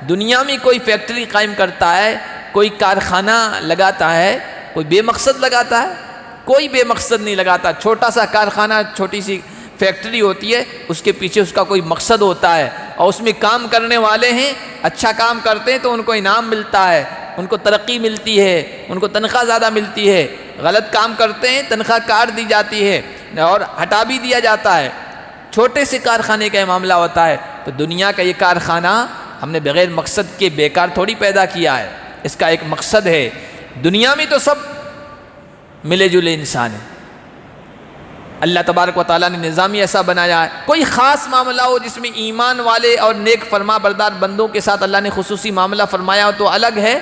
دنیا میں کوئی فیکٹری قائم کرتا ہے، کوئی کارخانہ لگاتا ہے، کوئی بے مقصد لگاتا ہے؟ کوئی بے مقصد نہیں لگاتا۔ چھوٹا سا کارخانہ، چھوٹی سی فیکٹری ہوتی ہے، اس کے پیچھے اس کا کوئی مقصد ہوتا ہے، اور اس میں کام کرنے والے ہیں، اچھا کام کرتے ہیں تو ان کو انعام ملتا ہے، ان کو ترقی ملتی ہے، ان کو تنخواہ زیادہ ملتی ہے۔ غلط کام کرتے ہیں، تنخواہ کاٹ دی جاتی ہے اور ہٹا بھی دیا جاتا ہے۔ چھوٹے سے کارخانے کا یہ معاملہ ہوتا ہے۔ تو دنیا کا یہ کارخانہ ہم نے بغیر مقصد کے بیکار تھوڑی پیدا کیا ہے، اس کا ایک مقصد ہے۔ دنیا میں تو سب ملے جلے انسان ہیں، اللہ تبارک و تعالیٰ نے نظام ہی ایسا بنایا ہے۔ کوئی خاص معاملہ ہو جس میں ایمان والے اور نیک فرما بردار بندوں کے ساتھ اللہ نے خصوصی معاملہ فرمایا ہو تو الگ ہے،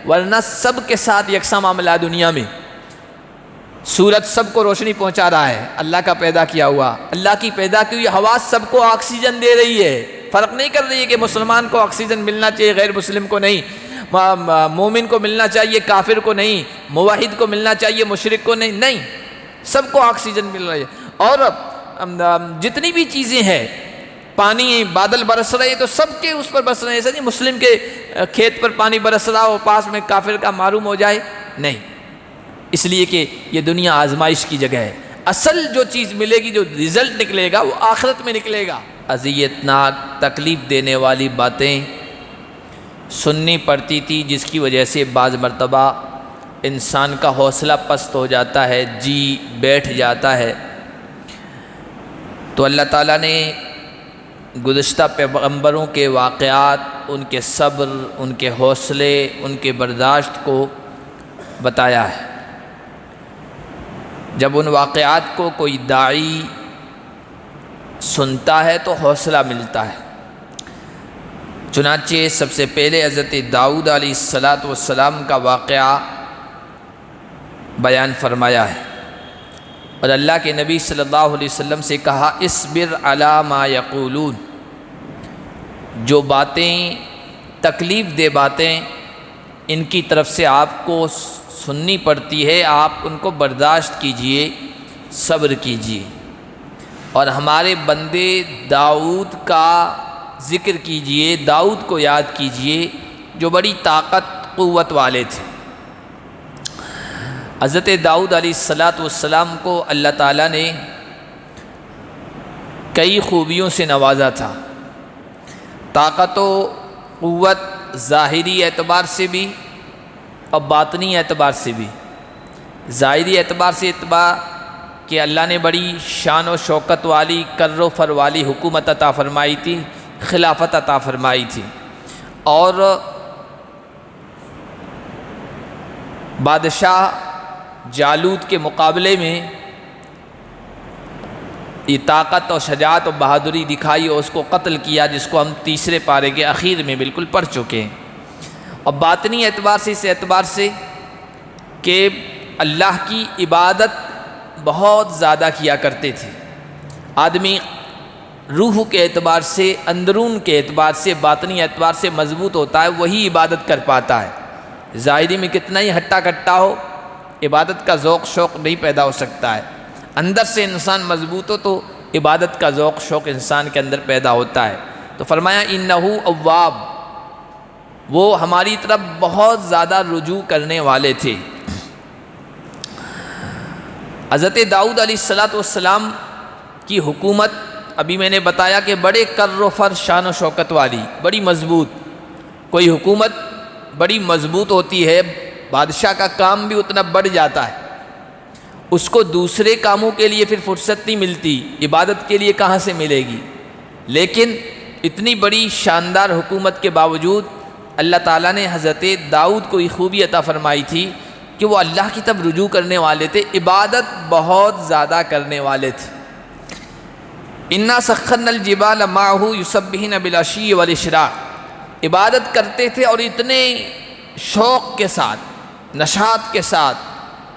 ورنہ سب کے ساتھ یکساں معاملہ ہے دنیا میں۔ سورج سب کو روشنی پہنچا رہا ہے، اللہ کا پیدا کیا ہوا، اللہ کی پیدا کی ہوئی ہوا سب کو آکسیجن دے رہی ہے، فرق نہیں کر رہی ہے کہ مسلمان کو آکسیجن ملنا چاہیے، غیر مسلم کو نہیں، مومن کو ملنا چاہیے، کافر کو نہیں، موحد کو ملنا چاہیے، مشرک کو نہیں، نہیں، سب کو آکسیجن مل رہی ہے۔ اور جتنی بھی چیزیں ہیں، پانی بادل برس رہے ہیں تو سب کے اس پر برس رہے ہیں، ایسا نہیں مسلم کے کھیت پر پانی برس رہا ہو پاس میں کافر کا معروم ہو جائے، نہیں، اس لیے کہ یہ دنیا آزمائش کی جگہ ہے۔ اصل جو چیز ملے گی، جو رزلٹ نکلے گا، وہ آخرت میں نکلے گا۔ اذیت ناک، تکلیف دینے والی باتیں سننی پڑتی تھی، جس کی وجہ سے بعض مرتبہ انسان کا حوصلہ پست ہو جاتا ہے، جی بیٹھ جاتا ہے۔ تو اللہ تعالیٰ نے گزشتہ پیغمبروں کے واقعات، ان کے صبر، ان کے حوصلے، ان کے برداشت کو بتایا ہے۔ جب ان واقعات کو کوئی داعی سنتا ہے تو حوصلہ ملتا ہے۔ چنانچہ سب سے پہلے حضرت داؤد علیہ السلام کا واقعہ بیان فرمایا ہے، اور اللہ کے نبی صلی اللہ علیہ وسلم سے کہا، اصبر علی ما یقولون، جو باتیں تکلیف دہ باتیں ان کی طرف سے آپ کو سننی پڑتی ہے، آپ ان کو برداشت کیجئے، صبر کیجئے، اور ہمارے بندے داؤد کا ذکر کیجئے، داؤد کو یاد کیجئے جو بڑی طاقت قوت والے تھے۔ حضرت داؤد علیہ السلام کو اللہ تعالیٰ نے کئی خوبیوں سے نوازا تھا، طاقت و قوت ظاہری اعتبار سے بھی اور باطنی اعتبار سے بھی۔ ظاہری اعتبار سے کہ اللہ نے بڑی شان و شوکت والی، کر و فر والی حکومت عطا فرمائی تھی، خلافت عطا فرمائی تھی، اور بادشاہ جالوت کے مقابلے میں یہ طاقت اور شجاعت و بہادری دکھائی اور اس کو قتل کیا، جس کو ہم تیسرے پارے کے اخیر میں بالکل پڑھ چکے ہیں۔ اور باطنی اعتبار سے، اس اعتبار سے کہ اللہ کی عبادت بہت زیادہ کیا کرتے تھے۔ آدمی روح کے اعتبار سے، اندرون کے اعتبار سے، باطنی اعتبار سے مضبوط ہوتا ہے، وہی عبادت کر پاتا ہے۔ ظاہری میں کتنا ہی ہٹا کٹا ہو، عبادت کا ذوق شوق نہیں پیدا ہو سکتا ہے۔ اندر سے انسان مضبوط ہو تو عبادت کا ذوق شوق انسان کے اندر پیدا ہوتا ہے۔ تو فرمایا انہو اواب، وہ ہماری طرف بہت زیادہ رجوع کرنے والے تھے۔ حضرت داؤد علیہ السلام کی حکومت ابھی میں نے بتایا کہ بڑے کر و فر، شان و شوکت والی، بڑی مضبوط۔ کوئی حکومت بڑی مضبوط ہوتی ہے، بادشاہ کا کام بھی اتنا بڑھ جاتا ہے، اس کو دوسرے کاموں کے لیے پھر فرصت نہیں ملتی، عبادت کے لیے کہاں سے ملے گی۔ لیکن اتنی بڑی شاندار حکومت کے باوجود اللہ تعالیٰ نے حضرت داؤد کو یہ خوبی عطا فرمائی تھی کہ وہ اللہ کی طرف رجوع کرنے والے تھے، عبادت بہت زیادہ کرنے والے تھے۔ انا سخرنا الجبال معه یسبحن بالعشی والاشراق، عبادت کرتے تھے اور اتنے شوق کے ساتھ، نشاط کے ساتھ،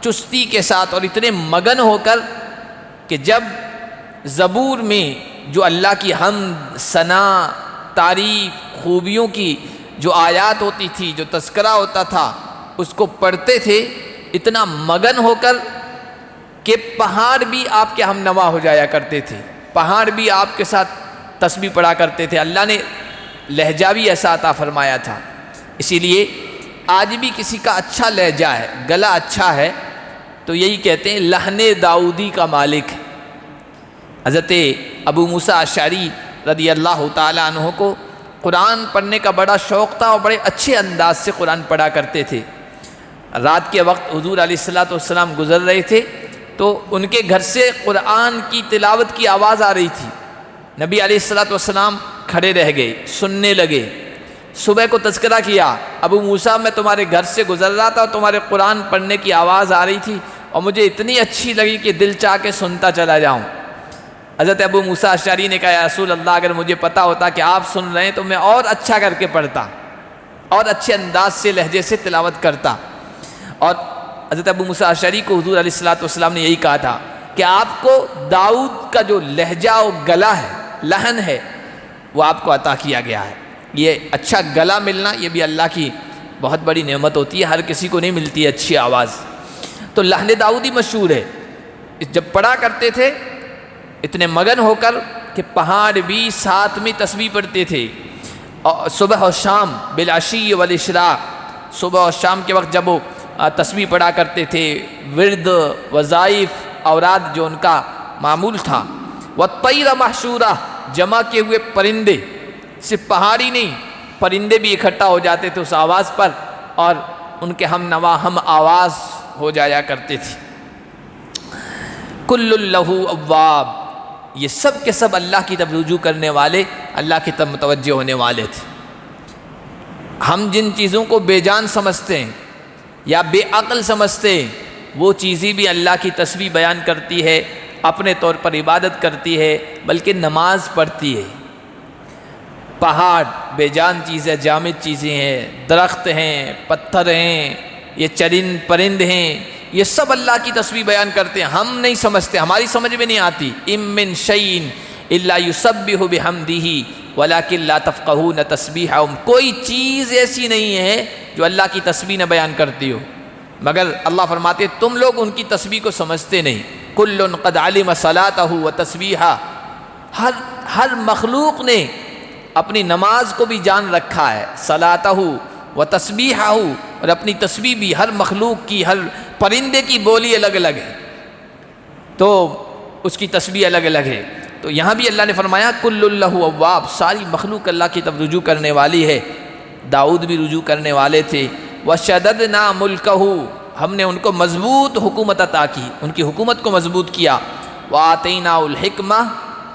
چستی کے ساتھ اور اتنے مگن ہو کر کہ جب زبور میں جو اللہ کی حمد، ثنا، تعریف، خوبیوں کی جو آیات ہوتی تھی، جو تذکرہ ہوتا تھا، اس کو پڑھتے تھے اتنا مگن ہو کر کہ پہاڑ بھی آپ کے ہم نوا ہو جایا کرتے تھے، پہاڑ بھی آپ کے ساتھ تسبیح پڑھا کرتے تھے۔ اللہ نے لہجہ بھی ایسا عطا فرمایا تھا۔ اسی لیے آج بھی کسی کا اچھا لہجہ ہے، گلا اچھا ہے، تو یہی کہتے ہیں لحن داؤدی کا مالک ہے۔ حضرت ابو موسیٰ اشعری رضی اللہ تعالیٰ عنہ کو قرآن پڑھنے کا بڑا شوق تھا اور بڑے اچھے انداز سے قرآن پڑھا کرتے تھے۔ رات کے وقت حضور علیہ الصلوۃ والسلام گزر رہے تھے تو ان کے گھر سے قرآن کی تلاوت کی آواز آ رہی تھی۔ نبی علیہ الصلوۃ والسلام کھڑے رہ گئے، سننے لگے۔ صبح کو تذکرہ کیا، ابو موسیٰ میں تمہارے گھر سے گزر رہا تھا اور تمہارے قرآن پڑھنے کی آواز آ رہی تھی اور مجھے اتنی اچھی لگی کہ دل چاہ کے سنتا چلا جاؤں۔ حضرت ابو موسیٰ اشعری نے کہا یا رسول اللہ، اگر مجھے پتا ہوتا کہ آپ سن رہے ہیں تو میں اور اچھا کر کے پڑھتا اور اچھے انداز سے لہجے سے تلاوت کرتا۔ اور حضرت ابو موسیٰ اشعری کو حضور علیہ الصلوۃ والسلام نے یہی کہا تھا کہ آپ کو داؤد کا جو لہجہ و گلا ہے، لحن ہے، وہ آپ کو عطا کیا گیا ہے۔ یہ اچھا گلا ملنا یہ بھی اللہ کی بہت بڑی نعمت ہوتی ہے، ہر کسی کو نہیں ملتی ہے اچھی آواز۔ تو لحن داؤدی مشہور ہے۔ جب پڑھا کرتے تھے اتنے مگن ہو کر کہ پہاڑ بھی ساتھ میں تسبیح پڑھتے تھے، اور صبح و شام بالعشی والاشراق، صبح اور شام کے وقت جب وہ تسبیح پڑھا کرتے تھے، ورد وظائف اوراد جو ان کا معمول تھا۔ والطیر محشورہ، جمع کیے ہوئے پرندے، صرف پہاڑی نہیں، پرندے بھی اکٹھا ہو جاتے تھے اس آواز پر اور ان کے ہم نوا ہم آواز ہو جایا کرتے تھے۔ کل لہ اواب، یہ سب کے سب اللہ کی طرف رجوع کرنے والے، اللہ کی طرف متوجہ ہونے والے تھے۔ ہم جن چیزوں کو بے جان سمجھتے ہیں یا بے عقل سمجھتے ہیں، وہ چیزیں بھی اللہ کی تسبیح بیان کرتی ہے، اپنے طور پر عبادت کرتی ہے، بلکہ نماز پڑھتی ہے۔ پہاڑ بے جان چیزیں، جامد چیزیں ہیں، درخت ہیں، پتھر ہیں، یہ چرند پرند ہیں، یہ سب اللہ کی تسبیح بیان کرتے ہیں۔ ہم نہیں سمجھتے، ہماری سمجھ میں نہیں آتی۔ ام من شیء الا یسبح بحمدہ ولکن لا تفقہون تسبیحہم، کوئی چیز ایسی نہیں ہے جو اللہ کی تسبیح نہ بیان کرتی ہو، مگر اللہ فرماتے ہیں تم لوگ ان کی تسبیح کو سمجھتے نہیں۔ کل قد علم صلاتہ وتسبیحہ، ہر مخلوق نے اپنی نماز کو بھی جان رکھا ہے، صلاتہ وتسبیحہ، اور اپنی تسبیح بھی، ہر مخلوق کی، ہر پرندے کی بولی الگ الگ ہے، تو اس کی تسبیح الگ الگ ہے۔ تو یہاں بھی اللہ نے فرمایا کل لہ اواب، ساری مخلوق اللہ کی طرف رجوع کرنے والی ہے۔ داؤد بھی رجوع کرنے والے تھے۔ وشددنا ملکہ، ہم نے ان کو مضبوط حکومت عطا کی، ان کی حکومت کو مضبوط کیا۔ وآتیناہ الحکمہ،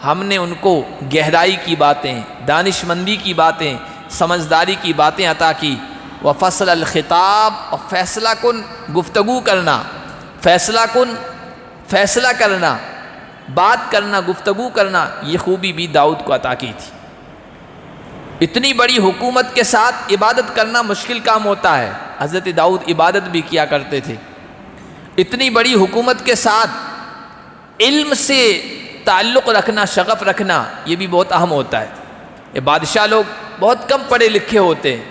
ہم نے ان کو گہرائی کی باتیں، دانش مندی کی باتیں، سمجھداری کی باتیں عطا کی۔ وفصل الخطاب، اور فیصلہ کن گفتگو کرنا، فیصلہ کن فیصلہ کرنا، بات کرنا، گفتگو کرنا، یہ خوبی بھی داؤد کو عطا کی تھی۔ اتنی بڑی حکومت کے ساتھ عبادت کرنا مشکل کام ہوتا ہے، حضرت داؤد عبادت بھی کیا کرتے تھے۔ اتنی بڑی حکومت کے ساتھ علم سے تعلق رکھنا، شغف رکھنا، یہ بھی بہت اہم ہوتا ہے۔ یہ بادشاہ لوگ بہت کم پڑھے لکھے ہوتے ہیں،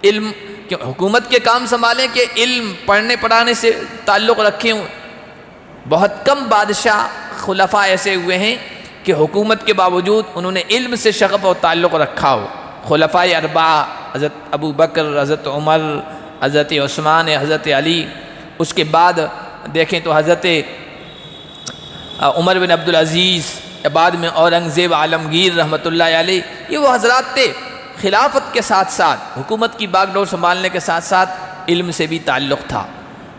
علم حکومت کے کام سنبھالیں کہ علم پڑھنے پڑھانے سے تعلق رکھے ہوں۔ بہت کم بادشاہ خلفاء ایسے ہوئے ہیں کہ حکومت کے باوجود انہوں نے علم سے شغف اور تعلق رکھا ہو۔ خلفاء اربعہ، حضرت ابو بکر، حضرت عمر، حضرت عثمان، حضرت علی، اس کے بعد دیکھیں تو حضرت عمر بن عبدالعزیز، بعد میں اورنگزیب عالمگیر رحمۃ اللہ علیہ، یہ وہ حضرات تھے۔ خلافت کے ساتھ ساتھ، حکومت کی باغ ڈور سنبھالنے کے ساتھ ساتھ علم سے بھی تعلق تھا،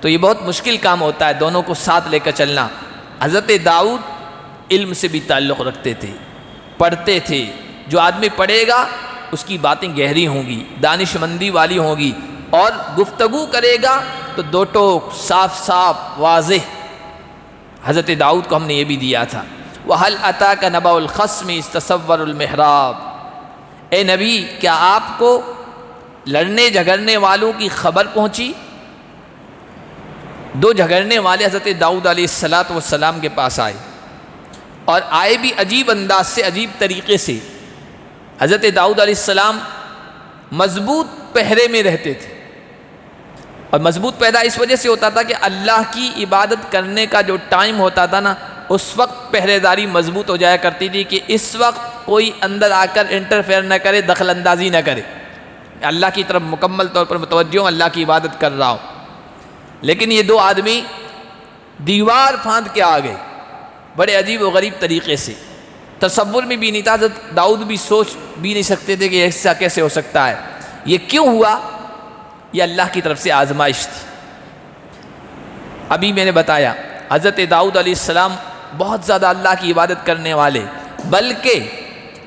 تو یہ بہت مشکل کام ہوتا ہے دونوں کو ساتھ لے کر چلنا۔ حضرت داؤد علم سے بھی تعلق رکھتے تھے، پڑھتے تھے۔ جو آدمی پڑھے گا اس کی باتیں گہری ہوں گی، دانش مندی والی ہوں گی، اور گفتگو کرے گا تو دو ٹوک، صاف صاف، واضح۔ حضرت داؤد کو ہم نے یہ بھی دیا تھا۔ وَهَلْ أَتَاكَ نَبَأُ الْخَصْمِ إِذْ تَسَوَّرُوا الْمِحْرَابَ، اے نبی کیا آپ کو لڑنے جھگڑنے والوں کی خبر پہنچی؟ دو جھگڑنے والے حضرت داؤد علیہ السلام کے پاس آئے، اور آئے بھی عجیب انداز سے، عجیب طریقے سے۔ حضرت داؤد علیہ السلام مضبوط پہرے میں رہتے تھے، اور مضبوط پہرا اس وجہ سے ہوتا تھا کہ اللہ کی عبادت کرنے کا جو ٹائم ہوتا تھا نا، اس وقت پہرے داری مضبوط ہو جایا کرتی تھی کہ اس وقت کوئی اندر آ کر انٹرفیئر نہ کرے، دخل اندازی نہ کرے، اللہ کی طرف مکمل طور پر متوجہ ہوں، اللہ کی عبادت کر رہا ہوں۔ لیکن یہ دو آدمی دیوار پھاند کے آ گئے بڑے عجیب و غریب طریقے سے، تصور میں بھی نہیں تھا، حضرت داؤد بھی سوچ بھی نہیں سکتے تھے کہ ایسا کیسے ہو سکتا ہے۔ یہ کیوں ہوا؟ یہ اللہ کی طرف سے آزمائش تھی۔ ابھی میں نے بتایا حضرت داؤد علیہ السلام بہت زیادہ اللہ کی عبادت کرنے والے، بلکہ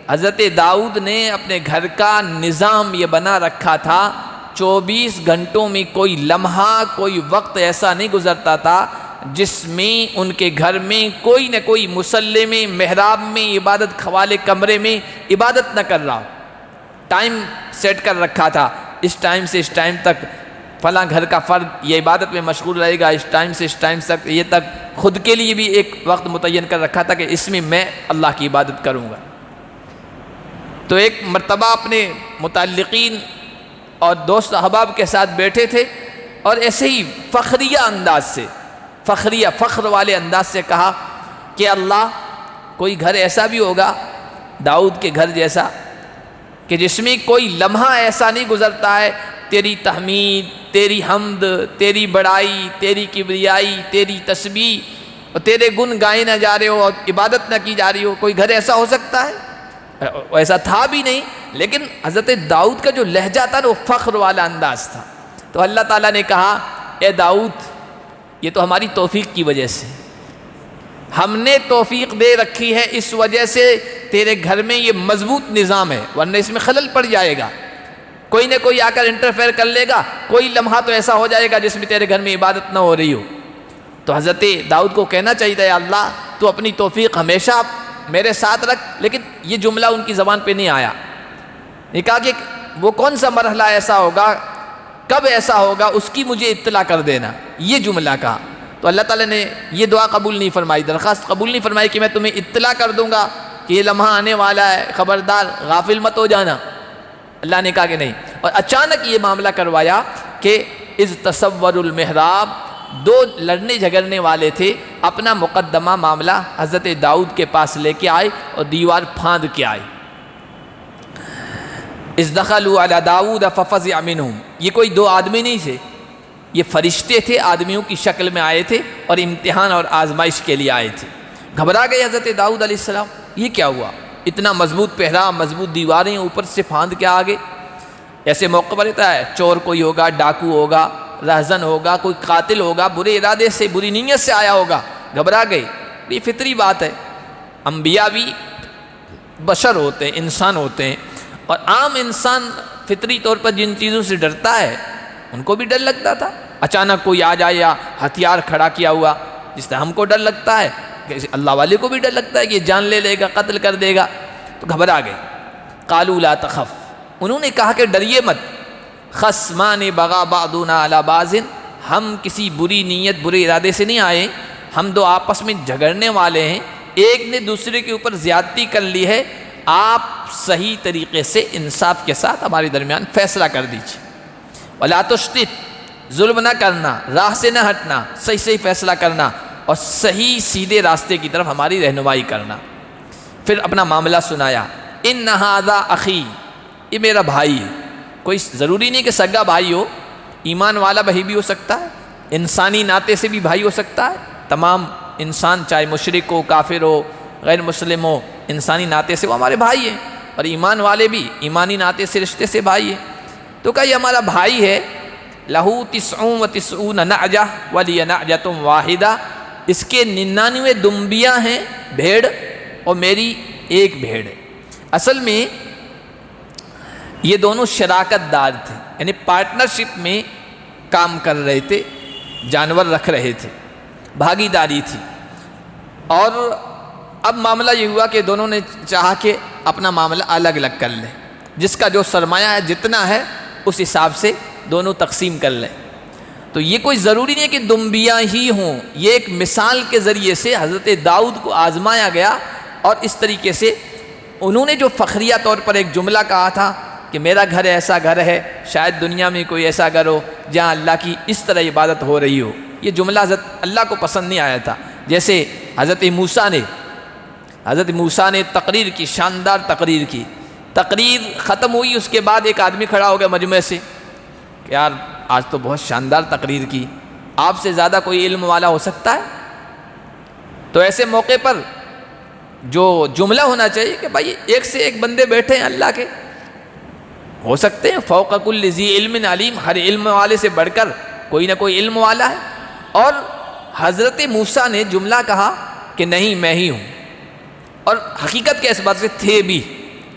حضرت داؤد نے اپنے گھر کا نظام یہ بنا رکھا تھا، 24 گھنٹوں میں کوئی لمحہ کوئی وقت ایسا نہیں گزرتا تھا جس میں ان کے گھر میں کوئی نہ کوئی مصلی میں، محراب میں، عبادت خوالے کمرے میں عبادت نہ کر رہا ہو۔ ٹائم سیٹ کر رکھا تھا، اس ٹائم سے اس ٹائم تک فلاں گھر کا فرد یہ عبادت میں مشغول رہے گا، اس ٹائم سے اس ٹائم تک یہ تک خود کے لیے بھی ایک وقت متعین کر رکھا تھا کہ اس میں اللہ کی عبادت کروں گا۔ تو ایک مرتبہ اپنے متعلقین اور دوست احباب کے ساتھ بیٹھے تھے اور ایسے ہی فخریہ انداز سے، فخر والے انداز سے کہا کہ اللہ، کوئی گھر ایسا بھی ہوگا داؤد کے گھر جیسا کہ جس میں کوئی لمحہ ایسا نہیں گزرتا ہے تیری تحمید، تیری حمد، تیری بڑائی، تیری کبریائی، تیری تسبیح اور تیرے گن گائے نہ جا رہے ہو اور عبادت نہ کی جا رہی ہو، کوئی گھر ایسا ہو سکتا ہے؟ ایسا تھا بھی نہیں، لیکن حضرت داؤد کا جو لہجہ تھا وہ فخر والا انداز تھا۔ تو اللہ تعالیٰ نے کہا، اے داؤد، یہ تو ہماری توفیق کی وجہ سے، ہم نے توفیق دے رکھی ہے، اس وجہ سے تیرے گھر میں یہ مضبوط نظام ہے، ورنہ اس میں خلل پڑ جائے گا، کوئی نہ کوئی آ کر انٹرفیئر کر لے گا، کوئی لمحہ تو ایسا ہو جائے گا جس میں تیرے گھر میں عبادت نہ ہو رہی ہو۔ تو حضرت داؤد کو کہنا چاہیے تھا، اللہ تو اپنی توفیق ہمیشہ میرے ساتھ رکھ، لیکن یہ جملہ ان کی زبان پہ نہیں آیا۔ یہ کہا کہ وہ کون سا مرحلہ ایسا ہوگا، کب ایسا ہوگا، اس کی مجھے اطلاع کر دینا، یہ جملہ کہا۔ تو اللہ تعالیٰ نے یہ دعا قبول نہیں فرمائی، درخواست قبول نہیں فرمائی کہ میں تمہیں اطلاع کر دوں گا کہ یہ لمحہ آنے والا ہے، خبردار غافل مت ہو جانا۔ اللہ نے کہا کہ نہیں، اور اچانک یہ معاملہ کروایا کہ اذ تصور المحراب، دو لڑنے جھگڑنے والے تھے، اپنا مقدمہ معاملہ حضرت داؤد کے پاس لے کے آئے اور دیوار پھاند کے آئے۔ اذ دخلوا علی داؤد ففزع منهم، یہ کوئی دو آدمی نہیں تھے، یہ فرشتے تھے، آدمیوں کی شکل میں آئے تھے اور امتحان اور آزمائش کے لیے آئے تھے۔ گھبرا گئے حضرت داؤد علیہ السلام، یہ کیا ہوا، اتنا مضبوط پہرا، مضبوط دیواریں، اوپر سے پھاند کے آگے۔ ایسے موقع پر رہتا ہے چور کوئی ہوگا، ڈاکو ہوگا، رہزن ہوگا، کوئی قاتل ہوگا، برے ارادے سے، بری نیت سے آیا ہوگا، گھبرا گئے، یہ فطری بات ہے۔ انبیاء بھی بشر ہوتے ہیں، انسان ہوتے ہیں، اور عام انسان فطری طور پر جن چیزوں سے ڈرتا ہے ان کو بھی ڈر لگتا تھا۔ اچانک کوئی آ جائے یا ہتھیار کھڑا کیا ہوا، جس طرح ہم کو ڈر لگتا ہے، اللہ والے کو بھی ڈر لگتا ہے کہ یہ جان لے لے گا، قتل کر دے گا، تو گھبرا گئے۔ قالوا لا تخف، انہوں نے کہا کہ ڈریے مت، خصمان بغى بعضنا على بعض، ہم کسی بری نیت، برے ارادے سے نہیں آئے، ہم دو آپس میں جھگڑنے والے ہیں، ایک نے دوسرے کے اوپر زیادتی کر لی ہے، آپ صحیح طریقے سے انصاف کے ساتھ ہمارے درمیان فیصلہ کر دیجیے۔ ولا تشتت، ظلم نہ کرنا، راہ سے نہ ہٹنا، صحیح صحیح فیصلہ کرنا اور صحیح سیدھے راستے کی طرف ہماری رہنمائی کرنا۔ پھر اپنا معاملہ سنایا، ان ھذا اخی، یہ میرا بھائی ہے، کوئی ضروری نہیں کہ سگا بھائی ہو، ایمان والا بھائی بھی ہو سکتا ہے، انسانی ناطے سے بھی بھائی ہو سکتا ہے، تمام انسان چاہے مشرک ہو، کافر ہو، غیر مسلم ہو، انسانی ناطے سے وہ ہمارے بھائی ہیں، اور ایمان والے بھی ایمانی ناطے سے، رشتے سے بھائی ہیں۔ تو کہا یہ ہمارا بھائی ہے، لہو 99 نعجہ ولی نعجۃ واحدہ، اس کے 99 دمبیاں ہیں بھیڑ اور میری ایک بھیڑ ہے۔ اصل میں یہ دونوں شراکت دار تھے، یعنی پارٹنرشپ میں کام کر رہے تھے، جانور رکھ رہے تھے، بھاگی داری تھی۔ اور اب معاملہ یہ ہوا کہ دونوں نے چاہا کہ اپنا معاملہ الگ الگ کر لیں، جس کا جو سرمایہ ہے جتنا ہے اس حساب سے دونوں تقسیم کر لیں۔ تو یہ کوئی ضروری نہیں ہے کہ دمبیاں ہی ہوں، یہ ایک مثال کے ذریعے سے حضرت داؤد کو آزمایا گیا، اور اس طریقے سے انہوں نے جو فخریہ طور پر ایک جملہ کہا تھا کہ میرا گھر ایسا گھر ہے، شاید دنیا میں کوئی ایسا گھر ہو جہاں اللہ کی اس طرح عبادت ہو رہی ہو، یہ جملہ حضرت اللہ کو پسند نہیں آیا تھا۔ جیسے حضرت موسیٰ نے تقریر کی، شاندار تقریر کی. تقریر ختم ہوئی، اس کے بعد ایک آدمی کھڑا ہو گیا مجمع سے کہ یار آج تو بہت شاندار تقریر کی، آپ سے زیادہ کوئی علم والا ہو سکتا ہے؟ تو ایسے موقع پر جو جملہ ہونا چاہیے کہ بھائی ایک سے ایک بندے بیٹھے ہیں اللہ کے، ہو سکتے ہیں فوق کل ذی علم علیم، ہر علم والے سے بڑھ کر کوئی نہ کوئی علم والا ہے. اور حضرت موسیٰ نے جملہ کہا کہ نہیں میں ہی ہوں، اور حقیقت کے اعتبار سے تھے بھی،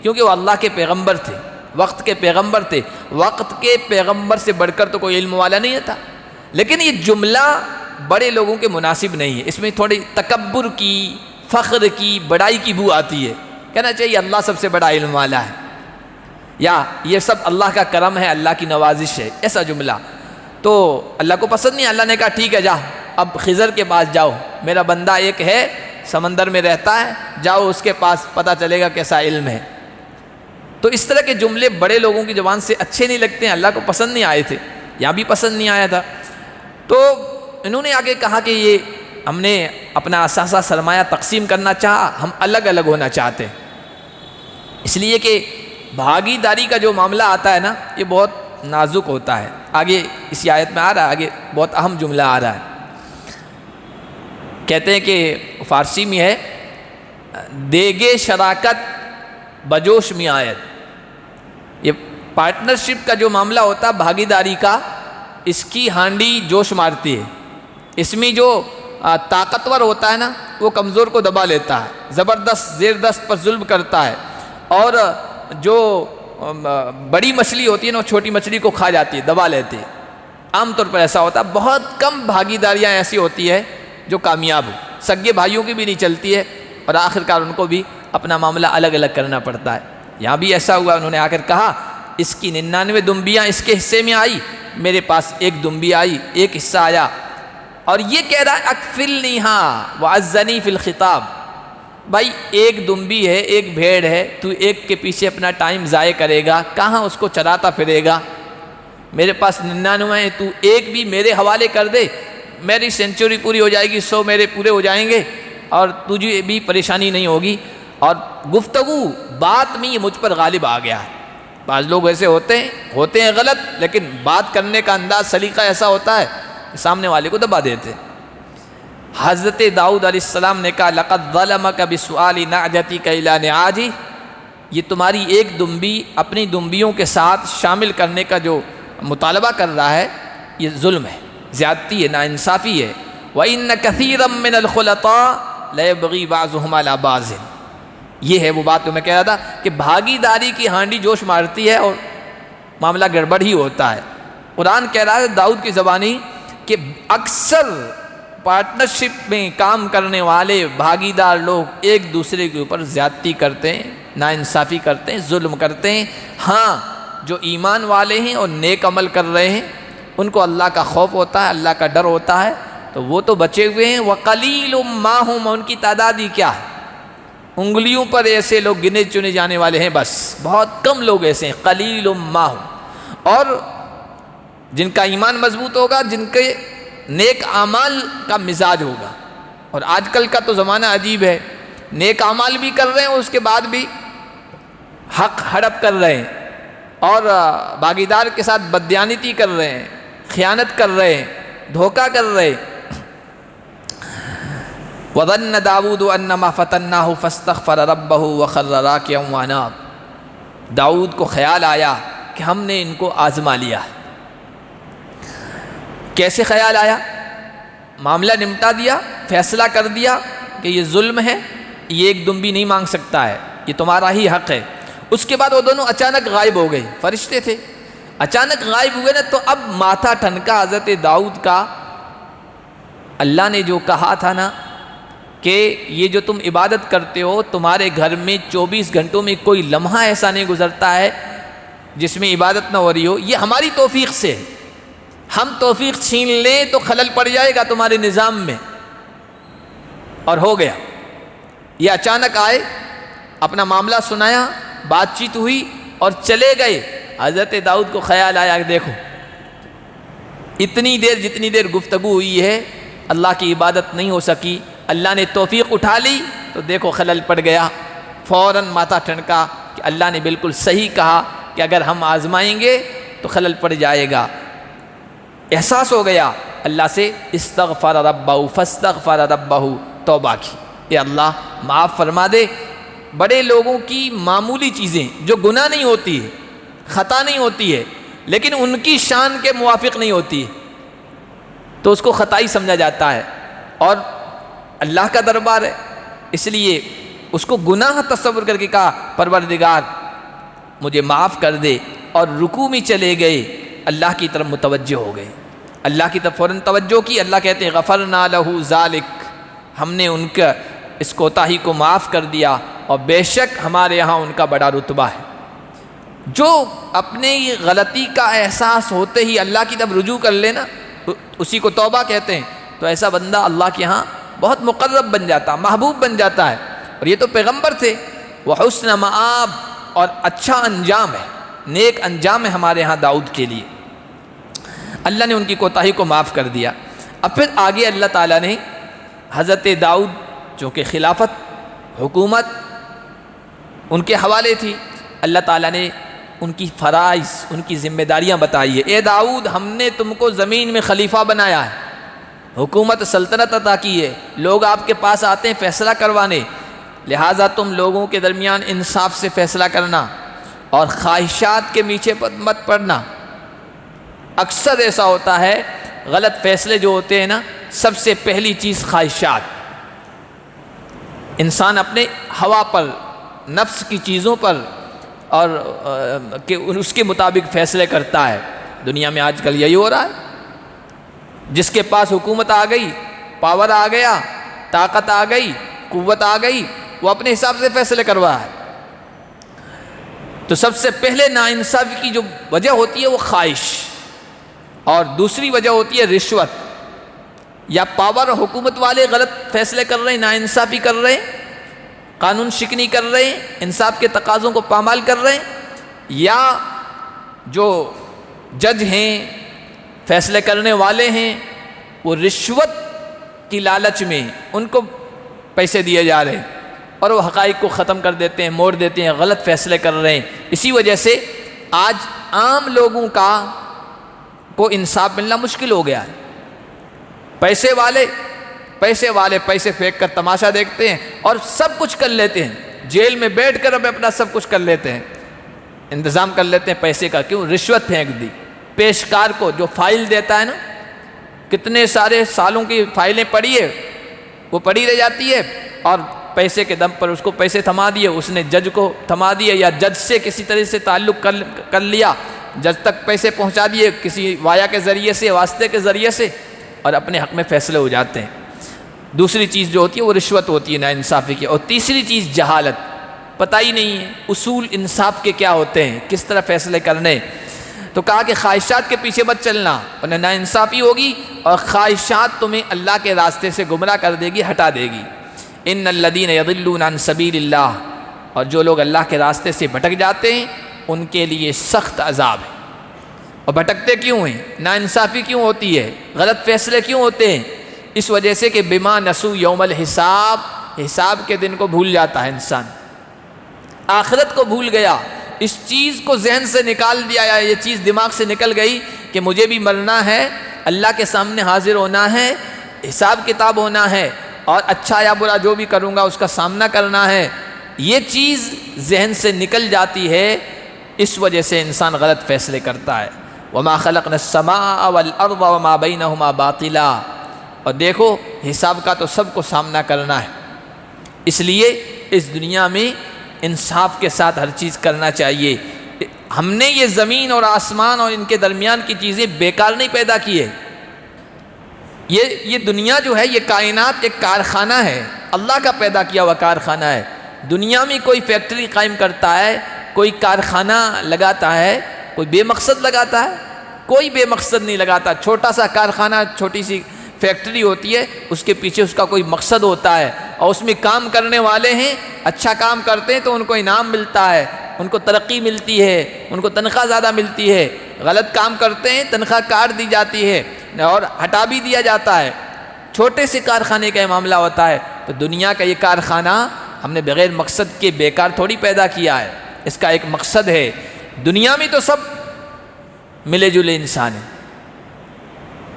کیونکہ وہ اللہ کے پیغمبر تھے، وقت کے پیغمبر تھے. وقت کے پیغمبر سے بڑھ کر تو کوئی علم والا نہیں تھا. لیکن یہ جملہ بڑے لوگوں کے مناسب نہیں ہے، اس میں تھوڑی تکبر کی، فخر کی، بڑائی کی بو آتی ہے. کہنا چاہیے اللہ سب سے بڑا علم والا ہے، یا یہ سب اللہ کا کرم ہے، اللہ کی نوازش ہے، ایسا جملہ تو اللہ کو پسند نہیں. اللہ نے کہا ٹھیک ہے، جا اب خضر کے پاس جاؤ، میرا بندہ ایک ہے سمندر میں رہتا ہے، جاؤ اس کے پاس، پتہ چلے گا کیسا علم ہے. تو اس طرح کے جملے بڑے لوگوں کی زبان سے اچھے نہیں لگتے ہیں، اللہ کو پسند نہیں آئے تھے، یہاں بھی پسند نہیں آیا تھا. تو انہوں نے آگے کہا کہ یہ ہم نے اپنا اثاثہ سرمایہ تقسیم کرنا چاہا، ہم الگ الگ ہونا چاہتے ہیں، اس لیے کہ بھاگی داری کا جو معاملہ آتا ہے نا یہ بہت نازک ہوتا ہے. آگے اسی آیت میں آ رہا ہے، آگے بہت اہم جملہ آ رہا ہے. کہتے ہیں کہ فارسی میں ہے دیگے شراکت بجوش میں آیت. یہ پارٹنرشپ کا جو معاملہ ہوتا ہے بھاگی داری کا، اس کی ہانڈی جوش مارتی ہے. اس میں جو طاقتور ہوتا ہے نا وہ کمزور کو دبا لیتا ہے، زبردست زیر دست پر ظلم کرتا ہے، اور جو بڑی مچھلی ہوتی ہے نا وہ چھوٹی مچھلی کو کھا جاتی ہے، دبا لیتی ہے. عام طور پر ایسا ہوتا ہے. بہت کم بھاگیداریاں ایسی ہوتی ہے جو کامیاب ہو. سگے بھائیوں کی بھی نہیں چلتی ہے، اور آخرکار ان کو بھی اپنا معاملہ الگ الگ کرنا پڑتا ہے. یہاں بھی ایسا ہوا، انہوں نے آ کر کہا اس کی 99 دمبیاں اس کے حصے میں آئی، میرے پاس ایک دمبی آئی، ایک حصہ آیا. اور یہ کہہ رہا ہے اکفلنی ہاں وعزنی فی الخطاب. بھائی ایک دمبی ہے، ایک بھیڑ ہے، تو ایک کے پیچھے اپنا ٹائم ضائع کرے گا، کہاں اس کو چراتا پھرے گا؟ میرے پاس 99 ہیں، تو ایک بھی میرے حوالے کر دے، میری سینچری پوری ہو جائے گی، 100 میرے پورے ہو جائیں گے، اور تجھے بھی پریشانی نہیں ہوگی. اور گفتگو بات میں یہ مجھ پر غالب آ گیا ہے. بعض لوگ ایسے ہوتے ہیں غلط، لیکن بات کرنے کا انداز سلیقہ ایسا ہوتا ہے کہ سامنے والے کو دبا دیتے. حضرت داؤد علیہ السلام نے کہا لقد ظلمک بسؤال نعجتک الی نعاجہ، یہ تمہاری ایک دمبی اپنی دمبیوں کے ساتھ شامل کرنے کا جو مطالبہ کر رہا ہے یہ ظلم ہے، زیادتی ہے، ناانصافی ہے. وَإِنَّ كَثِيرًا مِّنَ الْخُلَطَاءِ لَيَبْغِي بَعْضُهُمْ عَلَىٰ بَعْضٍ. یہ ہے وہ بات جو میں کہہ رہا تھا کہ بھاگی داری کی ہانڈی جوش مارتی ہے اور معاملہ گڑبڑ ہی ہوتا ہے. قرآن کہہ رہا ہے داؤد کی زبانی کہ اکثر پارٹنرشپ میں کام کرنے والے بھاگیدار لوگ ایک دوسرے کے اوپر زیادتی کرتے ہیں، ناانصافی کرتے ہیں، ظلم کرتے ہیں. ہاں جو ایمان والے ہیں اور نیک عمل کر رہے ہیں ان کو اللہ کا خوف ہوتا ہے، اللہ کا ڈر ہوتا ہے، تو وہ تو بچے ہوئے ہیں. وَقَلِيلٌ مَّا هُمْ، ان کی تعداد ہی کیا ہے، انگلیوں پر ایسے لوگ گنے چنے جانے والے ہیں، بس بہت کم لوگ ایسے ہیں. قلیل ما ہم، اور جن کا ایمان مضبوط ہوگا، جن کے نیک اعمال کا مزاج ہوگا. اور آج کل کا تو زمانہ عجیب ہے، نیک اعمال بھی کر رہے ہیں اس کے بعد بھی حق ہڑپ کر رہے ہیں، اور بھاگیدار کے ساتھ بددیانتی کر رہے ہیں، خیانت کر رہے ہیں، دھوکہ کر رہے ہیں. وَظَنَّ داؤد أَنَّمَا فَتَنَّاهُ فَاسْتَغْفَرَ رَبَّهُ وَخَرَّ رَاكِعًا وَأَنَابَ. داؤد کو خیال آیا کہ ہم نے ان کو آزما لیا. کیسے خیال آیا؟ معاملہ نمٹا دیا، فیصلہ کر دیا کہ یہ ظلم ہے، یہ ایک دمبی نہیں مانگ سکتا ہے، یہ تمہارا ہی حق ہے. اس کے بعد وہ دونوں اچانک غائب ہو گئے. فرشتے تھے، اچانک غائب ہوئے نا، تو اب ماتھا ٹھنکا حضرت داؤد کا. اللہ نے جو کہا تھا نا کہ یہ جو تم عبادت کرتے ہو، تمہارے گھر میں 24 گھنٹوں میں کوئی لمحہ ایسا نہیں گزرتا ہے جس میں عبادت نہ ہو رہی ہو، یہ ہماری توفیق سے ہے. ہم توفیق چھین لیں تو خلل پڑ جائے گا تمہارے نظام میں. اور ہو گیا. یہ اچانک آئے، اپنا معاملہ سنایا، بات چیت ہوئی اور چلے گئے. حضرت داؤد کو خیال آیا کہ دیکھو اتنی دیر جتنی دیر گفتگو ہوئی ہے اللہ کی عبادت نہیں ہو سکی، اللہ نے توفیق اٹھا لی تو دیکھو خلل پڑ گیا، فوراً ماتھا ٹھنکا کہ اللہ نے بالکل صحیح کہا کہ اگر ہم آزمائیں گے تو خلل پڑ جائے گا۔ احساس ہو گیا، اللہ سے استغفر ربہ فاستغفر ربہ، توبہ کی، اے اللہ معاف فرما دے۔ بڑے لوگوں کی معمولی چیزیں جو گناہ نہیں ہوتی ہے، خطا نہیں ہوتی ہے، لیکن ان کی شان کے موافق نہیں ہوتی ہے تو اس کو خطائی سمجھا جاتا ہے، اور اللہ کا دربار ہے اس لیے اس کو گناہ تصور کر کے کہا پروردگار مجھے معاف کر دے، اور رکوع میں چلے گئے، اللہ کی طرف متوجہ ہو گئے، اللہ کی طرف فوراً توجہ کی۔ اللہ کہتے ہیں غفرنا لہ ذالک، ہم نے ان کا اس کوتاہی کو معاف کر دیا، اور بے شک ہمارے یہاں ان کا بڑا رتبہ ہے۔ جو اپنے غلطی کا احساس ہوتے ہی اللہ کی طرف رجوع کر لینا، اسی کو توبہ کہتے ہیں، تو ایسا بندہ اللہ کے ہاں بہت مقرب بن جاتا، محبوب بن جاتا ہے۔ اور یہ تو پیغمبر تھے، وحسن مآب، اور اچھا انجام ہے، نیک انجام ہے ہمارے ہاں داؤد کے لیے۔ اللہ نے ان کی کوتاہی کو معاف کر دیا۔ اب پھر آگے اللہ تعالیٰ نے حضرت داؤد جو کہ خلافت، حکومت ان کے حوالے تھی، اللہ تعالیٰ نے ان کی فرائض، ان کی ذمہ داریاں بتائی ہے۔ اے داؤد، ہم نے تم کو زمین میں خلیفہ بنایا ہے، حکومت سلطنت عطا کی ہے، لوگ آپ کے پاس آتے ہیں فیصلہ کروانے، لہٰذا تم لوگوں کے درمیان انصاف سے فیصلہ کرنا اور خواہشات کے پیچھے مت پڑنا۔ اکثر ایسا ہوتا ہے، غلط فیصلے جو ہوتے ہیں نا، سب سے پہلی چیز خواہشات۔ انسان اپنے ہوا پر، نفس کی چیزوں پر اور کہ اس کے مطابق فیصلے کرتا ہے۔ دنیا میں آج کل یہی ہو رہا ہے، جس کے پاس حکومت آ گئی، پاور آ گیا، طاقت آ گئی، قوت آ گئی، وہ اپنے حساب سے فیصلے کروا ہے۔ تو سب سے پہلے ناانصافی کی جو وجہ ہوتی ہے وہ خواہش، اور دوسری وجہ ہوتی ہے رشوت، یا پاور اور حکومت والے غلط فیصلے کر رہے ہیں، ناانصافی کر رہے ہیں، قانون شکنی کر رہے ہیں، انصاف کے تقاضوں کو پامال کر رہے ہیں، یا جو جج ہیں، فیصلے کرنے والے ہیں، وہ رشوت کی لالچ میں ان کو پیسے دیے جا رہے ہیں اور وہ حقائق کو ختم کر دیتے ہیں، موڑ دیتے ہیں، غلط فیصلے کر رہے ہیں۔ اسی وجہ سے آج عام لوگوں کو انصاف ملنا مشکل ہو گیا ہے۔ پیسے والے پیسے پھینک کر تماشا دیکھتے ہیں اور سب کچھ کر لیتے ہیں، جیل میں بیٹھ کر اپنا سب کچھ کر لیتے ہیں، انتظام کر لیتے ہیں پیسے کا۔ کیوں؟ رشوت پھینک دی۔ پیشکار کو جو فائل دیتا ہے نا، کتنے سارے سالوں کی فائلیں پڑی ہے، وہ پڑی رہ جاتی ہے، اور پیسے کے دم پر اس کو پیسے تھما دیے، اس نے جج کو تھما دیے، یا جج سے کسی طرح سے تعلق کر لیا، جج تک پیسے پہنچا دیے کسی وایا کے ذریعے سے، واسطے کے ذریعے سے، اور اپنے حق میں فیصلے ہو جاتے ہیں۔ دوسری چیز جو ہوتی ہے وہ رشوت ہوتی ہے، ناانصافی کی۔ اور تیسری چیز جہالت، پتہ ہی نہیں ہے اصول انصاف کے کیا ہوتے ہیں، کس طرح فیصلے کرنے۔ تو کہا کہ خواہشات کے پیچھے مت چلنا، ورنہ ناانصافی ہوگی اور خواہشات تمہیں اللہ کے راستے سے گمراہ کر دے گی، ہٹا دے گی۔ ان الذین یضلون عن سبیل اللہ، اور جو لوگ اللہ کے راستے سے بھٹک جاتے ہیں ان کے لیے سخت عذاب ہے۔ اور بھٹکتے کیوں ہیں؟ ناانصافی کیوں ہوتی ہے؟ غلط فیصلے کیوں ہوتے ہیں؟ اس وجہ سے کہ بما نسوا یوم الحساب، حساب کے دن کو بھول جاتا ہے انسان، آخرت کو بھول گیا، اس چیز کو ذہن سے نکال دیا، یا یہ چیز دماغ سے نکل گئی کہ مجھے بھی مرنا ہے، اللہ کے سامنے حاضر ہونا ہے، حساب کتاب ہونا ہے، اور اچھا یا برا جو بھی کروں گا اس کا سامنا کرنا ہے۔ یہ چیز ذہن سے نکل جاتی ہے، اس وجہ سے انسان غلط فیصلے کرتا ہے۔ وما خلقنا السماء والارض وما بینہما باطلا، اور دیکھو حساب کا تو سب کو سامنا کرنا ہے، اس لیے اس دنیا میں انصاف کے ساتھ ہر چیز کرنا چاہیے۔ ہم نے یہ زمین اور آسمان اور ان کے درمیان کی چیزیں بیکار نہیں پیدا کی ہے۔ یہ دنیا جو ہے، یہ کائنات ایک کارخانہ ہے، اللہ کا پیدا کیا ہوا کارخانہ ہے۔ دنیا میں کوئی فیکٹری قائم کرتا ہے، کوئی کارخانہ لگاتا ہے، کوئی بے مقصد لگاتا ہے؟ کوئی بے مقصد نہیں لگاتا۔ چھوٹا سا کارخانہ، چھوٹی سی فیکٹری ہوتی ہے، اس کے پیچھے اس کا کوئی مقصد ہوتا ہے، اور اس میں کام کرنے والے ہیں، اچھا کام کرتے ہیں تو ان کو انعام ملتا ہے، ان کو ترقی ملتی ہے، ان کو تنخواہ زیادہ ملتی ہے۔ غلط کام کرتے ہیں، تنخواہ کاٹ دی جاتی ہے اور ہٹا بھی دیا جاتا ہے۔ چھوٹے سے کارخانے کا معاملہ ہوتا ہے، تو دنیا کا یہ کارخانہ ہم نے بغیر مقصد کے بیکار تھوڑی پیدا کیا ہے، اس کا ایک مقصد ہے۔ دنیا میں تو سب ملے جلے انسان ہیں،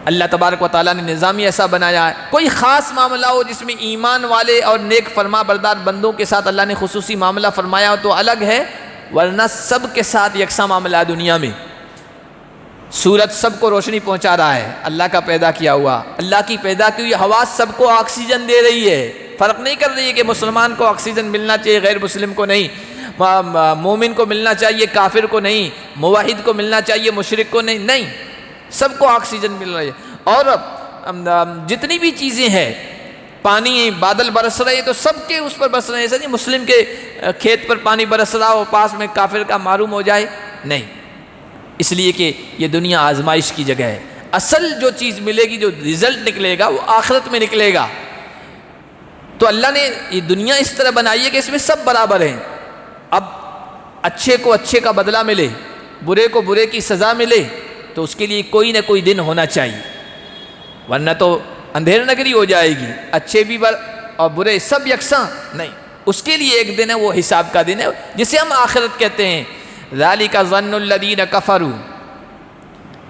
اللہ تبارک و تعالیٰ نے نظام ہی ایسا بنایا ہے۔ کوئی خاص معاملہ ہو جس میں ایمان والے اور نیک فرما بردار بندوں کے ساتھ اللہ نے خصوصی معاملہ فرمایا ہو تو الگ ہے، ورنہ سب کے ساتھ یکساں معاملہ ہے۔ دنیا میں سورج سب کو روشنی پہنچا رہا ہے، اللہ کا پیدا کیا ہوا، اللہ کی پیدا کی ہوئی ہوا سب کو آکسیجن دے رہی ہے، فرق نہیں کر رہی ہے کہ مسلمان کو آکسیجن ملنا چاہیے غیر مسلم کو نہیں، مومن کو ملنا چاہیے کافر کو نہیں، موحد کو ملنا چاہیے مشرک کو نہیں، نہیں، سب کو آکسیجن مل رہی ہے۔ اور جتنی بھی چیزیں ہیں، پانی بادل برس رہے تو سب کے اس پر برس رہے ہیں، ایسا نہیں مسلم کے کھیت پر پانی برس رہا ہو پاس میں کافر کا معروم ہو جائے، نہیں، اس لیے کہ یہ دنیا آزمائش کی جگہ ہے۔ اصل جو چیز ملے گی، جو رزلٹ نکلے گا وہ آخرت میں نکلے گا۔ تو اللہ نے یہ دنیا اس طرح بنائی ہے کہ اس میں سب برابر ہیں۔ اب اچھے کو اچھے کا بدلہ ملے، برے کو برے کی سزا ملے، تو اس کے لیے کوئی نہ کوئی دن ہونا چاہیے، ورنہ تو اندھیر نگری ہو جائے گی، اچھے بھی اور برے سب یکساں نہیں۔ اس کے لیے ایک دن ہے، وہ حساب کا دن ہے جسے ہم آخرت کہتے ہیں۔ ذالک ظن الذین کفروا،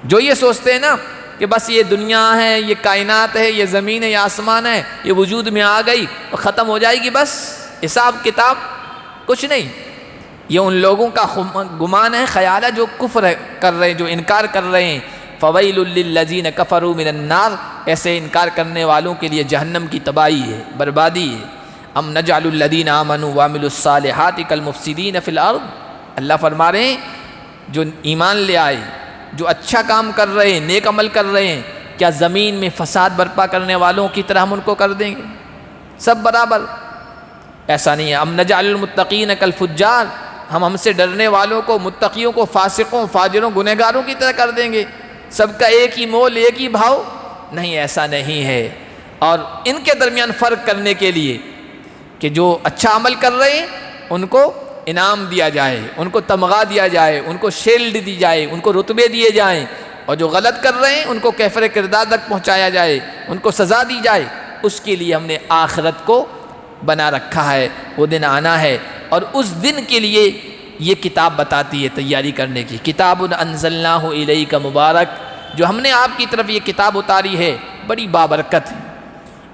جو یہ سوچتے ہیں نا کہ بس یہ دنیا ہے، یہ کائنات ہے، یہ زمین ہے، یہ آسمان ہے، یہ وجود میں آ گئی اور ختم ہو جائے گی، بس حساب کتاب کچھ نہیں، یہ ان لوگوں کا گمان ہے، خیال ہے جو کفر کر رہے ہیں، جو انکار کر رہے ہیں۔ فویل للذین کفروا من النار، ایسے انکار کرنے والوں کے لیے جہنم کی تباہی ہے، بربادی ہے۔ ام نجعل الذین آمنوا وعملوا الصالحات کالمفسدین فی الارض، اللہ فرما رہے ہیں جو ایمان لے آئے، جو اچھا کام کر رہے ہیں، نیک عمل کر رہے ہیں، کیا زمین میں فساد برپا کرنے والوں کی طرح ہم ان کو کر دیں گے؟ سب برابر، ایسا نہیں ہے۔ ام نجعل المتقین کالفجار، ہم سے ڈرنے والوں کو، متقیوں کو فاسقوں فاجروں گنہگاروں کی طرح کر دیں گے؟ سب کا ایک ہی مول، ایک ہی بھاؤ؟ نہیں، ایسا نہیں ہے۔ اور ان کے درمیان فرق کرنے کے لیے کہ جو اچھا عمل کر رہے ہیں ان کو انعام دیا جائے، ان کو تمغہ دیا جائے، ان کو شیلڈ دی جائے، ان کو رتبے دیے جائیں، اور جو غلط کر رہے ہیں ان کو کیفر کردار تک پہنچایا جائے، ان کو سزا دی جائے۔ اس کے لیے ہم نے آخرت کو بنا رکھا ہے، وہ دن آنا ہے، اور اس دن کے لیے یہ کتاب بتاتی ہے تیاری کرنے کی۔ کتاب انزلناہ الیک مبارک، جو ہم نے آپ کی طرف یہ کتاب اتاری ہے، بڑی بابرکت ہے،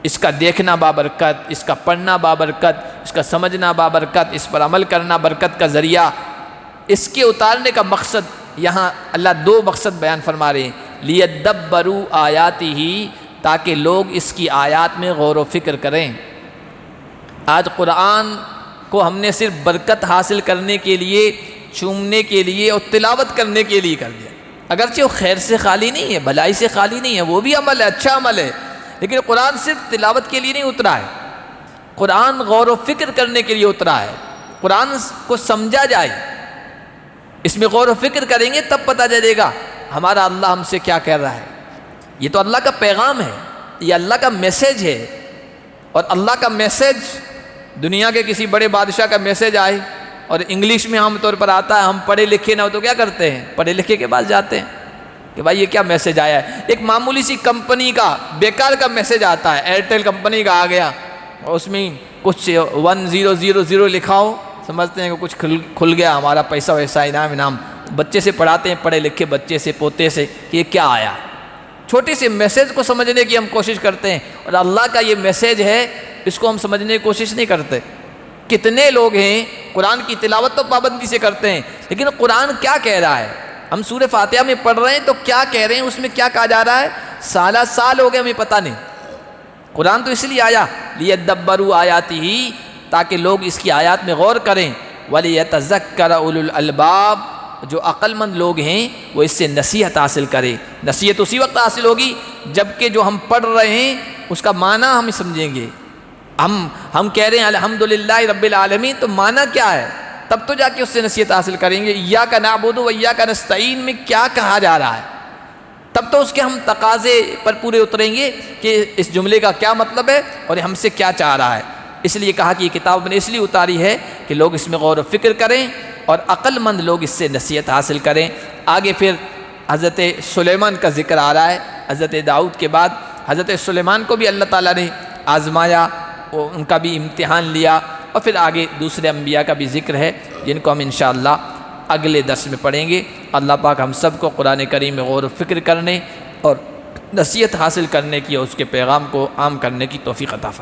اس کا دیکھنا بابرکت، اس کا پڑھنا بابرکت، اس کا سمجھنا بابرکت، اس پر عمل کرنا برکت کا ذریعہ۔ اس کے اتارنے کا مقصد، یہاں اللہ دو مقصد بیان فرما رہے ہیں، لیدبروا آیاتہ، تاکہ لوگ اس کی آیات میں غور و فکر کریں۔ آج قرآن کو ہم نے صرف برکت حاصل کرنے کے لیے، چومنے کے لیے اور تلاوت کرنے کے لیے کر دیا، اگرچہ وہ خیر سے خالی نہیں ہے، بھلائی سے خالی نہیں ہے، وہ بھی عمل ہے، اچھا عمل ہے، لیکن قرآن صرف تلاوت کے لیے نہیں اترا ہے، قرآن غور و فکر کرنے کے لیے اترا ہے، قرآن کو سمجھا جائے، اس میں غور و فکر کریں گے تب پتہ چلے گا ہمارا اللہ ہم سے کیا کہہ رہا ہے۔ یہ تو اللہ کا پیغام ہے، یہ اللہ کا میسیج ہے، اور اللہ کا میسیج دنیا کے کسی بڑے بادشاہ کا میسیج آئے اور انگلش میں عام طور پر آتا ہے، ہم پڑھے لکھے نہ ہو تو کیا کرتے ہیں؟ پڑھے لکھے کے پاس جاتے ہیں کہ بھائی یہ کیا میسیج آیا ہے۔ ایک معمولی سی کمپنی کا بیکار کا میسیج آتا ہے، ایئرٹیل کمپنی کا آ گیا، اور اس میں کچھ 1000 لکھا ہو، سمجھتے ہیں کہ کچھ کھل گیا ہمارا پیسہ ویسا انعام، بچے سے پڑھاتے ہیں، پڑھے لکھے بچے سے، پوتے سے، کہ یہ کیا آیا۔ چھوٹی سی میسیج کو سمجھنے کی ہم کوشش کرتے ہیں، اور اللہ کا یہ میسیج ہے، اس کو ہم سمجھنے کی کوشش نہیں کرتے۔ کتنے لوگ ہیں قرآن کی تلاوت تو پابندی سے کرتے ہیں، لیکن قرآن کیا کہہ رہا ہے؟ ہم سورہ فاتحہ میں پڑھ رہے ہیں تو کیا کہہ رہے ہیں، اس میں کیا کہا جا رہا ہے؟ سالہ سال ہو گئے ہمیں پتہ نہیں۔ قرآن تو اس لیے آیا لیدبروا آیاتہ، تاکہ لوگ اس کی آیات میں غور کریں، ولیتذکر اولو الالباب، جو عقل مند لوگ ہیں وہ اس سے نصیحت حاصل کریں۔ نصیحت اسی وقت حاصل ہوگی جب کہ جو ہم پڑھ رہے ہیں اس کا معنی ہم سمجھیں گے۔ ہم کہہ رہے ہیں الحمدللہ رب العالمین، تو معنی کیا ہے؟ تب تو جا کے اس سے نصیحت حاصل کریں گے۔ ایاک نعبد و ایاک نستعین میں کیا کہا جا رہا ہے، تب تو اس کے ہم تقاضے پر پورے اتریں گے کہ اس جملے کا کیا مطلب ہے اور ہم سے کیا چاہ رہا ہے۔ اس لیے کہا کہ یہ کتاب نے اس لیے اتاری ہے کہ لوگ اس میں غور و فکر کریں اور عقل مند لوگ اس سے نصیحت حاصل کریں۔ آگے پھر حضرت سلیمان کا ذکر آ رہا ہے، حضرت داؤد کے بعد حضرت سلیمان کو بھی اللہ تعالیٰ نے آزمایا، ان کا بھی امتحان لیا، اور پھر آگے دوسرے انبیاء کا بھی ذکر ہے جن کو ہم انشاءاللہ اگلے درس میں پڑھیں گے۔ اللہ پاک ہم سب کو قرآن کریم میں غور و فکر کرنے اور نصیحت حاصل کرنے کی اور اس کے پیغام کو عام کرنے کی توفیق عطا فرمائے۔